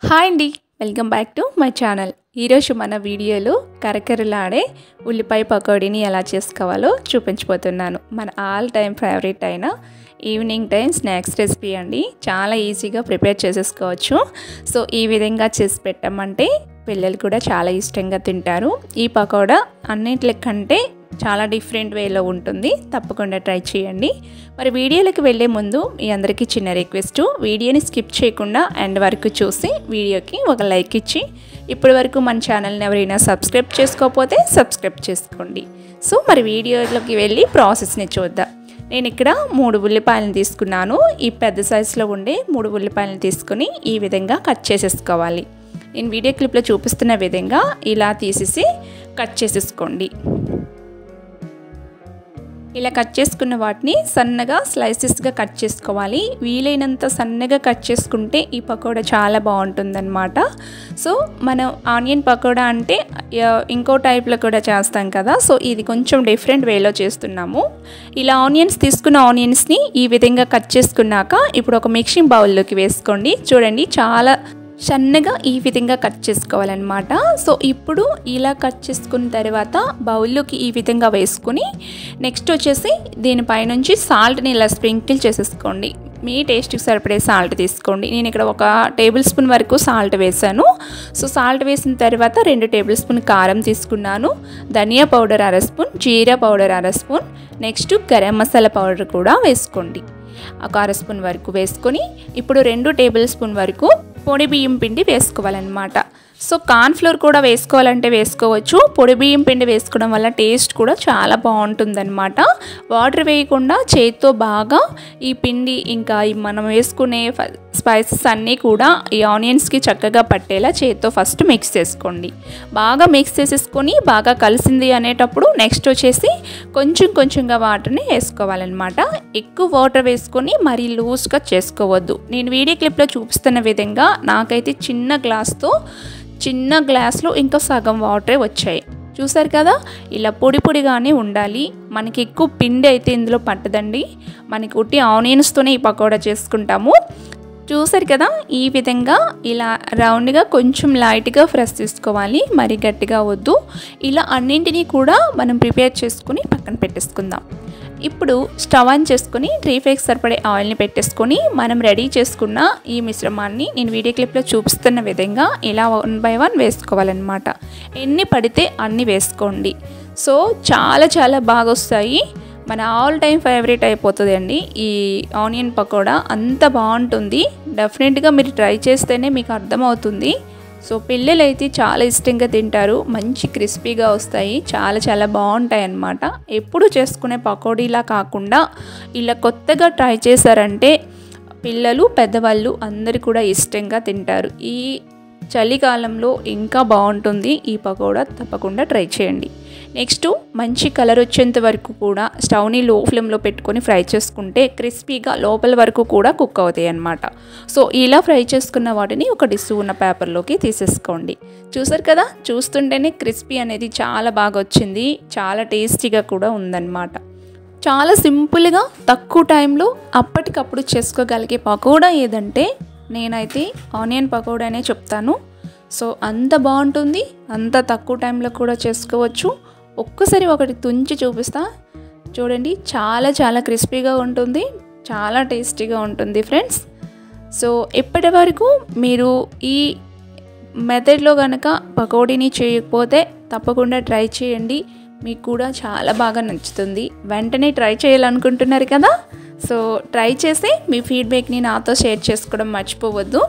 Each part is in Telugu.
హాయ్ అండి, welcome back to my channel. ఈరోజు మన వీడియోలో కరకరలాడే ఉల్లిపాయ పకోడీని ఎలా చేసుకోవాలో చూపించబోతున్నాను. మన ఆల్ టైమ్ ఫేవరెట్ అయిన ఈవినింగ్ టైం స్నాక్స్ రెసిపీ అండి. చాలా ఈజీగా ప్రిపేర్ చేసేసుకోవచ్చు. సో ఈ విధంగా చేసి పెట్టామంటే పిల్లలు కూడా చాలా ఇష్టంగా తింటారు. ఈ పకోడా అన్నింటికంటే చాలా డిఫరెంట్ వేలో ఉంటుంది. తప్పకుండా ట్రై చేయండి. మరి వీడియోలోకి వెళ్ళే ముందు మీ అందరికీ చిన్న రిక్వెస్ట్, వీడియోని స్కిప్ చేయకుండా ఎండ్ వరకు చూసి వీడియోకి ఒక లైక్ ఇచ్చి ఇప్పటి వరకు మన ఛానల్ని ఎవరైనా సబ్స్క్రైబ్ చేసుకోకపోతే సబ్స్క్రైబ్ చేసుకోండి. సో మరి వీడియోలోకి వెళ్ళి ప్రాసెస్ని చూద్దాం. నేను ఇక్కడ 3 ఉల్లిపాయలను తీసుకున్నాను. ఈ పెద్ద సైజులో ఉండే 3 ఉల్లిపాయలను తీసుకుని ఈ విధంగా కట్ చేసేసుకోవాలి. నేను వీడియో క్లిప్లో చూపిస్తున్న విధంగా ఇలా తీసేసి కట్ చేసేసుకోండి. ఇలా కట్ చేసుకున్న వాటిని సన్నగా స్లైసెస్గా కట్ చేసుకోవాలి. వీలైనంత సన్నగా కట్ చేసుకుంటే ఈ పకోడా చాలా బాగుంటుందన్నమాట. సో మనం ఆనియన్ పకోడా అంటే ఇంకో టైప్లో కూడా చేస్తాం కదా. సో ఇది కొంచెం డిఫరెంట్ వేలో చేస్తున్నాము. ఇలా ఆనియన్స్ తీసుకున్న ఆనియన్స్ని ఈ విధంగా కట్ చేసుకున్నాక ఇప్పుడు ఒక మిక్సింగ్ బౌల్లోకి వేసుకోండి. చూడండి, చాలా సన్నగా ఈ విధంగా కట్ చేసుకోవాలన్నమాట. సో ఇప్పుడు ఇలా కట్ చేసుకున్న తర్వాత బౌల్లోకి ఈ విధంగా వేసుకుని నెక్స్ట్ వచ్చేసి దీనిపైనుంచి సాల్ట్ని ఇలా స్ప్రింకిల్ చేసేసుకోండి. మీ టేస్ట్కి సరిపడే సాల్ట్ తీసుకోండి. నేను ఇక్కడ 1 టేబుల్ స్పూన్ వరకు సాల్ట్ వేసాను. సో సాల్ట్ వేసిన తర్వాత 2 టేబుల్ స్పూన్ కారం తీసుకున్నాను. ధనియా పౌడర్ 1/2 స్పూన్, జీరా powder 1/2 spoon, next garam masala powder కూడా వేసుకోండి. 1/2 స్పూన్ వరకు వేసుకొని ఇప్పుడు 2 టేబుల్ స్పూన్ వరకు పొడి బియ్యం పిండి వేసుకోవాలన్నమాట. సో కార్న్ఫ్లోర్ కూడా వేసుకోవాలంటే వేసుకోవచ్చు. పొడి బియ్యం పిండి వేసుకోవడం వల్ల టేస్ట్ కూడా చాలా బాగుంటుందన్నమాట. వాటర్ వేయకుండా చేతితో బాగా ఈ పిండి ఇంకా మనం వేసుకునే స్పైసెస్ అన్నీ కూడా ఈ ఆనియన్స్కి చక్కగా పట్టేలా చేతితో ఫస్ట్ మిక్స్ చేసుకోండి. బాగా మిక్స్ చేసేసుకొని బాగా కలిసింది అనేటప్పుడు నెక్స్ట్ వచ్చేసి కొంచెంగా వాటర్ని వేసుకోవాలన్నమాట. ఎక్కువ వాటర్ వేసుకొని మరీ లూజ్గా చేసుకోవద్దు. నేను వీడియో క్లిప్లో చూపిస్తున్న విధంగా నాకైతే చిన్న గ్లాస్లో ఇంకా సగం వాటరే వచ్చాయి. చూసారు కదా, ఇలా పొడిగానే ఉండాలి. మనకి ఎక్కువ పిండి అయితే ఇందులో పట్టదండి. మనకి ఉట్టి ఆనియన్స్తోనే ఈ పకోడా చేసుకుంటాము. చూసారు కదా, ఈ విధంగా ఇలా రౌండ్గా కొంచెం లైట్గా ఫ్రెష్ తీసుకోవాలి, మరి గట్టిగా వద్దు. ఇలా అన్నింటినీ కూడా మనం ప్రిపేర్ చేసుకుని పక్కన పెట్టేసుకుందాం. ఇప్పుడు స్టవ్ ఆన్ చేసుకుని 3 ఫ్లేక్స్ సరిపడే ఆయిల్ని పెట్టేసుకొని మనం రెడీ చేసుకున్న ఈ మిశ్రమాన్ని నేను వీడియో క్లిప్లో చూపిస్తున్న విధంగా ఇలా 1 బై 1 వేసుకోవాలన్నమాట. ఎన్ని పడితే అన్ని వేసుకోండి. సో చాలా బాగా వస్తాయి. మన ఆల్ టైమ్ ఫేవరెట్ అయిపోతుంది అండి ఈ ఆనియన్ పకోడా. అంత బాగుంటుంది. డెఫినెట్గా మీరు ట్రై చేస్తేనే మీకు అర్థమవుతుంది. సో పిల్లలు అయితే చాలా ఇష్టంగా తింటారు. మంచి క్రిస్పీగా వస్తాయి. చాలా బాగుంటాయి అన్నమాట. ఎప్పుడు చేసుకునే పకోడీలా కాకుండా ఇలా కొత్తగా ట్రై చేశారంటే పిల్లలు పెద్దవాళ్ళు అందరూ కూడా ఇష్టంగా తింటారు. ఈ చలికాలంలో ఇంకా బాగుంటుంది ఈ పకోడా. తప్పకుండా ట్రై చేయండి. నెక్స్ట్ మంచి కలర్ వచ్చేంత వరకు కూడా స్టవ్ని లో ఫ్లేమ్లో పెట్టుకొని ఫ్రై చేసుకుంటే క్రిస్పీగా లోపల వరకు కూడా కుక్ అవుతాయి అన్నమాట. సో ఇలా ఫ్రై చేసుకున్న వాటిని ఒక డిష్ ఉన్న పేపర్లోకి తీసేసుకోండి. చూసారు కదా, చూస్తుంటేనే క్రిస్పీ అనేది చాలా బాగా వచ్చింది. చాలా టేస్టీగా కూడా ఉందన్నమాట. చాలా సింపుల్గా తక్కువ టైంలో అప్పటికప్పుడు చేసుకోగలిగే పకోడా ఏదంటే నేనైతే ఆనియన్ పకోడానే చెప్తాను. సో అంత బాగుంటుంది. అంత తక్కువ టైంలో కూడా చేసుకోవచ్చు. ఒక్కసారి ఒకటి తుంచి చూపిస్తా. చూడండి, చాలా క్రిస్పీగా ఉంటుంది. చాలా టేస్టీగా ఉంటుంది ఫ్రెండ్స్. సో ఇప్పటి వరకు మీరు ఈ మెథడ్లో కనుక పకోడీని చేయకపోతే తప్పకుండా ట్రై చేయండి. మీకు కూడా చాలా బాగా నచ్చుతుంది. వెంటనే ట్రై చేయాలనుకుంటున్నారు కదా. సో ట్రై చేసి మీ ఫీడ్బ్యాక్ని నాతో షేర్ చేసుకోవడం మర్చిపోవద్దు.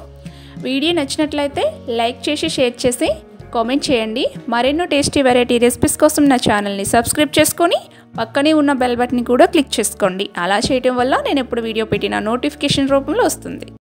వీడియో నచ్చినట్లయితే లైక్ చేసి షేర్ చేసి కామెంట్ చేయండి. మరెన్నో టేస్టీ వెరైటీ రెసిపీస్ కోసం నా ఛానల్ని సబ్స్క్రైబ్ చేసుకొని పక్కనే ఉన్న బెల్ బటన్ని కూడా క్లిక్ చేసుకోండి. అలా చేయడం వల్ల నేను ఎప్పుడు వీడియో పెట్టిన నోటిఫికేషన్ రూపంలో వస్తుంది.